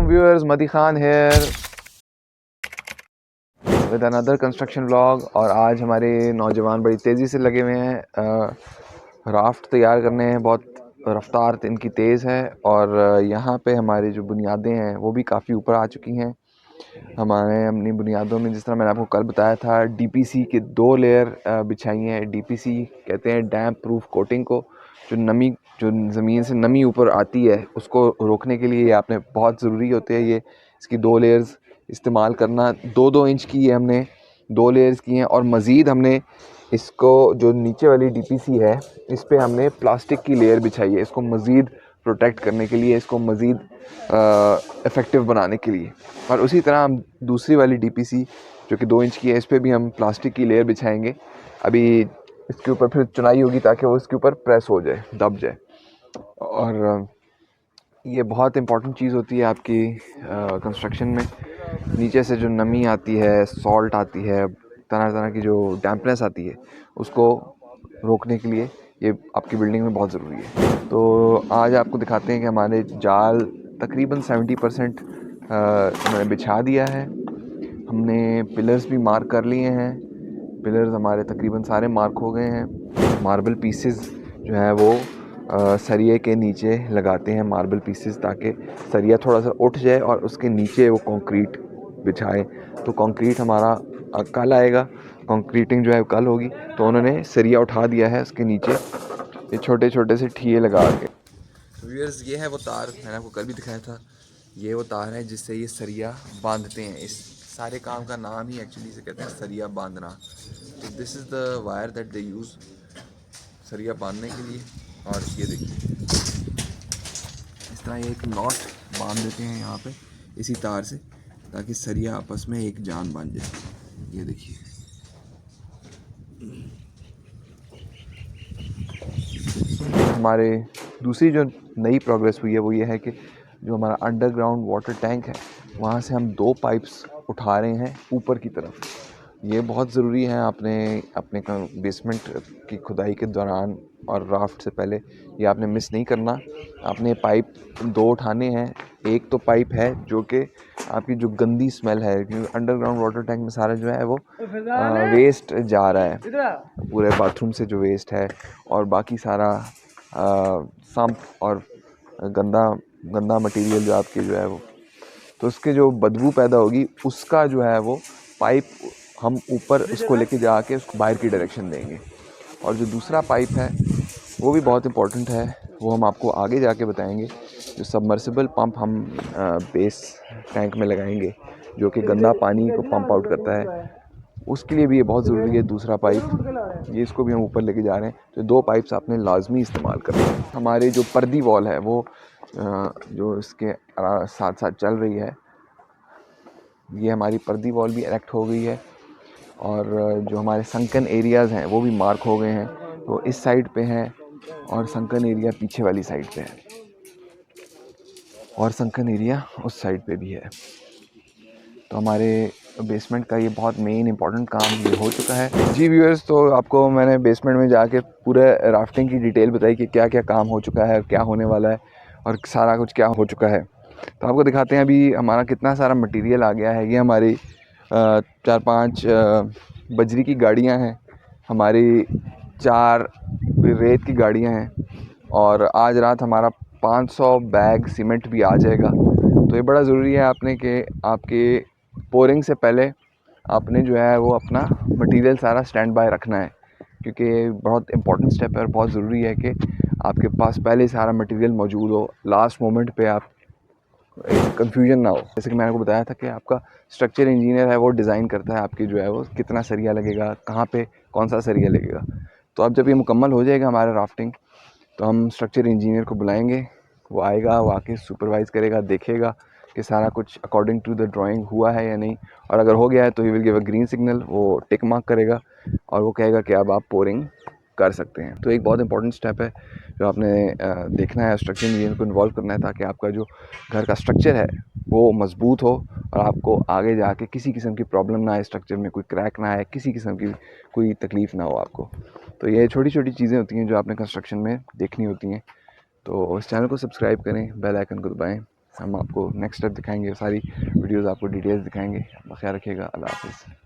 viewers, Madi Khan here with another construction vlog। और आज हमारे नौजवान बड़ी तेज़ी से लगे हुए हैं राफ्ट तैयार करने हैं। बहुत रफ्तार इनकी तेज़ है और यहाँ पे हमारी जो बुनियादें हैं वो भी काफ़ी ऊपर आ चुकी हैं। हमारे अपनी बुनियादों में जिस तरह मैंने आपको कल बताया था, डीपीसी के 2 लेयर बिछाई हैं। डीपीसी कहते हैं डैम्प प्रूफ कोटिंग को, जो ज़मीन से नमी ऊपर आती है उसको रोकने के लिए ये आपने बहुत ज़रूरी होते हैं। ये इसकी 2 लेयर्स इस्तेमाल करना। 2-2 इंच की ये हमने 2 लेयर्स की हैं और मज़ीद हमने इसको जो नीचे वाली डीपीसी है इस पे हमने प्लास्टिक की लेयर बिछाई है, इसको मज़ीद प्रोटेक्ट करने के लिए, इसको मज़ीद इफ़ेक्टिव बनाने के लिए। और उसी तरह हम दूसरी वाली डीपीसी जो कि 2 इंच की है, इस पे भी हम प्लास्टिक की लेयर बिछाएंगे। अभी इसके ऊपर फिर चुनाई होगी ताकि वो इसके ऊपर प्रेस हो जाए, दब जाए। और ये बहुत इम्पॉर्टेंट चीज़ होती है आपकी कंस्ट्रक्शन में। नीचे से जो नमी आती है, सॉल्ट आती है, तरह तरह की जो डैम्पनेस आती है, उसको रोकने के लिए ये आपकी बिल्डिंग में बहुत ज़रूरी है। तो आज आपको दिखाते हैं कि हमारे जाल तकरीबन 70% मैंने बिछा दिया है। हमने पिलर्स भी मार्क कर लिए हैं। पिलर्स हमारे तकरीबन सारे मार्क हो गए हैं। मार्बल पीसेस जो है वो सरिये के नीचे लगाते हैं, मार्बल पीसेस, ताकि सरिया थोड़ा सा उठ जाए और उसके नीचे वो कंक्रीट बिछाए। तो कंक्रीट हमारा कल आएगा, कंक्रीटिंग जो है कल होगी। तो उन्होंने सरिया उठा दिया है उसके नीचे ये छोटे छोटे से ठिये लगा के। व्यूअर्स, ये है वो तार, मैंने आपको कल भी दिखाया था। ये वो तार है जिससे ये सरिया बांधते हैं। इस सारे काम का नाम ही एक्चुअली से कहते हैं सरिया बांधना। तो this is the wire that they use सरिया बांधने के लिए। और ये देखिए इस तरह ये एक नॉट बांध देते हैं यहाँ पे इसी तार से, ताकि सरिया आपस में एक जान बन जाए। ये देखिए हमारे दूसरी जो नई प्रोग्रेस हुई है वो ये है कि जो हमारा अंडरग्राउंड वाटर टैंक है वहाँ से हम 2 पाइप्स उठा रहे हैं ऊपर की तरफ। ये बहुत ज़रूरी है आपने अपने बेसमेंट की खुदाई के दौरान और राफ्ट से पहले ये आपने मिस नहीं करना। आपने पाइप 2 उठाने हैं। एक तो पाइप है जो कि आपकी जो गंदी स्मेल है, क्योंकि अंडरग्राउंड वाटर टैंक में सारा जो है वो वेस्ट जा रहा है, पूरे बाथरूम से जो वेस्ट है और बाकी सारा सम्प और गंदा गंदा मटेरियल जो आपके जो है वो, तो उसके जो बदबू पैदा होगी उसका जो है वो पाइप हम ऊपर उसको लेके जाके उसको बाहर की डायरेक्शन देंगे। और जो दूसरा पाइप है वो भी बहुत इम्पोर्टेंट है, वो हम आपको आगे जाके बताएंगे। जो सबमर्सिबल पंप हम बेस टैंक में लगाएंगे जो कि गंदा पानी को पंप आउट करता है, उसके लिए भी ये बहुत ज़रूरी है दूसरा पाइप। ये इसको भी हम ऊपर लेके जा रहे हैं। तो 2 पाइप्स आपने लाजमी इस्तेमाल करना है। हमारी जो पर्दी वॉल है वो जो इसके साथ साथ चल रही है, ये हमारी पर्दी वॉल भी इरेक्ट हो गई है। और जो हमारे संकन एरियाज़ हैं वो भी मार्क हो गए हैं। तो इस साइड पे हैं और संकन एरिया पीछे वाली साइड पे है और संकन एरिया उस साइड पे भी है। तो हमारे बेसमेंट का ये बहुत मेन इंपॉर्टेंट काम ये हो चुका है। जी व्यूअर्स, तो आपको मैंने बेसमेंट में जाके पूरे राफ्टिंग की डिटेल बताई कि क्या क्या काम हो चुका है, क्या होने वाला है और सारा कुछ क्या हो चुका है। तो आपको दिखाते हैं अभी हमारा कितना सारा मटेरियल आ गया है। ये हमारी 4-5 बजरी की गाड़ियाँ हैं, हमारी 4 रेत की गाड़ियाँ हैं और आज रात हमारा 500 बैग सीमेंट भी आ जाएगा। तो ये बड़ा ज़रूरी है आपने कि आपके पोरिंग से पहले आपने जो है वो अपना मटेरियल सारा स्टैंड बाय रखना है, क्योंकि बहुत इंपॉर्टेंट स्टेप है और बहुत ज़रूरी है कि आपके पास पहले सारा मटेरियल मौजूद हो, लास्ट मोमेंट पे आप कंफ्यूजन ना हो। जैसे कि मैंने आपको बताया था कि आपका स्ट्रक्चर इंजीनियर है, वो डिज़ाइन करता है आपकी जो है वो कितना सरिया लगेगा, कहाँ पे कौन सा सरिया लगेगा। तो अब जब ये मुकम्मल हो जाएगा हमारा राफ्टिंग, तो हम स्ट्रक्चर इंजीनियर को बुलाएंगे। वो आएगा, वो आके सुपरवाइज़ करेगा, देखेगा कि सारा कुछ अकॉर्डिंग टू द ड्राइंग हुआ है या नहीं। और अगर हो गया है तो he will give a green signal, वो टिक मार्क करेगा और वो कहेगा कि अब आप पोरिंग कर सकते हैं। तो एक बहुत इंपॉर्टेंट स्टेप है जो आपने देखना है, स्ट्रक्चर इंजीनियर को इन्वॉल्व करना है, ताकि आपका जो घर का स्ट्रक्चर है वो मजबूत हो और आपको आगे जाके किसी किस्म की प्रॉब्लम ना आए, स्ट्रक्चर में कोई क्रैक ना आए, किसी किस्म की कोई तकलीफ़ ना हो आपको। तो ये छोटी छोटी चीज़ें होती हैं जो आपने कंस्ट्रक्शन में देखनी होती हैं। तो इस चैनल को सब्सक्राइब करें, बेल आइकन को दबाएं, हम आपको नेक्स्ट स्टेप दिखाएंगे, सारी वीडियोस आपको डिटेल्स दिखाएंगे। अपना ख्याल रखिएगा। अल्लाह हाफिज़।